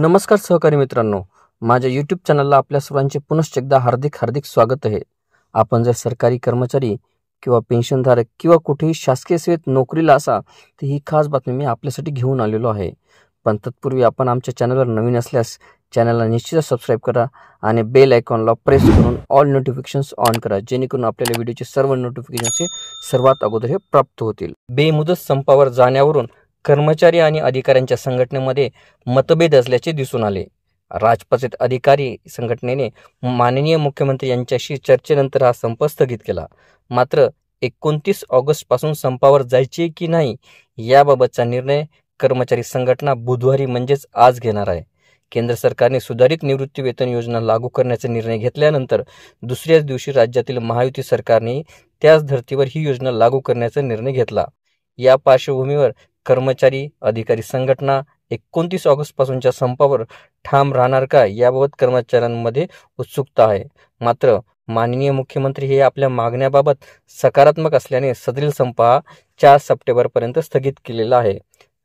नमस्कार सहकारी मित्रांनो, माझ्या यूट्यूब चॅनलला आपल्या सर्वांचे पुनश्च एकदा हार्दिक स्वागत आहे. आपण जर सरकारी कर्मचारी किंवा पेन्शनधारक किंवा कुठेही शासकीय सेवेत नोकरीला असा तर ही खास बातमी मी आपल्यासाठी घेऊन आलेलो आहे. पण तत्पूर्वी आपण आमच्या चॅनलवर नवीन असल्यास चॅनलला निश्चितच सबस्क्राईब करा आणि बेल आयकॉनला प्रेस करून ऑल नोटिफिकेशन्स ऑन करा, जेणेकरून आपल्याला व्हिडिओचे सर्व नोटिफिकेशन्स सर्वात अगोदर हे प्राप्त होतील. बेमुदत संपावर जाण्यावरून कर्मचारी आणि अधिकाऱ्यांच्या संघटनेमध्ये मतभेद असल्याचे दिसून आले. राजपत्रित अधिकारी संघटनेने माननीय मुख्यमंत्री यांच्याशी चर्चेनंतर हा संप स्थगित केला. मात्र 29 ऑगस्ट पासून संपावर जायचे की नाही याबाबतचा निर्णय कर्मचारी संघटना बुधवारी म्हणजेच आज घेणार आहे. केंद्र सरकारने सुधारित निवृत्ती वेतन योजना लागू करण्याचा निर्णय घेतल्यानंतर दुसऱ्याच दिवशी राज्यातील महायुती सरकारने त्याच धर्तीवर ही योजना लागू करण्याचा निर्णय घेतला. या पार्श्वभूमीवर कर्मचारी अधिकारी संघटना 29 ऑगस्ट पासूनच्या संपावर ठाम राहणार का याबाबत कर्मचाऱ्यांमध्ये उत्सुकता आहे. मात्र माननीय मुख्यमंत्री हे आपल्या मागण्याबाबत सकारात्मक असल्याने सदरील संप हा 4 सप्टेंबरपर्यंत स्थगित केलेला आहे.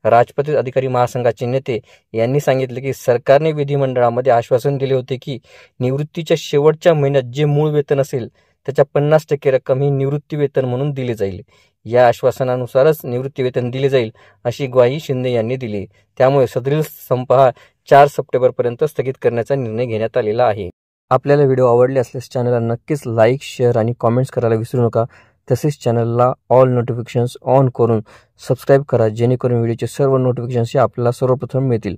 राजपत्रित अधिकारी महासंघाचे नेते यांनी सांगितले की सरकारने विधिमंडळामध्ये आश्वासन दिले होते की निवृत्तीच्या शेवटच्या महिन्यात जे मूळ वेतन असेल त्याच्या 50% रक्कम ही निवृत्ती वेतन म्हणून दिली जाईल. या आश्वासनानुसारच निवृत्ती वेतन दिले जाईल अशी ग्वाही शिंदे यांनी दिली. त्यामुळे सदरील संप हा 4 सप्टेंबरपर्यंत स्थगित करण्याचा निर्णय घेण्यात आलेला आहे. आपल्याला व्हिडिओ आवडले असल्यास चॅनलला नक्कीच लाईक, शेअर आणि कॉमेंट्स करायला विसरू नका. तसेच चॅनलला ऑल नोटिफिकेशन्स ऑन करून सबस्क्राईब करा, जेणेकरून व्हिडिओचे सर्व नोटिफिकेशन्स आपल्याला सर्वप्रथम मिळतील.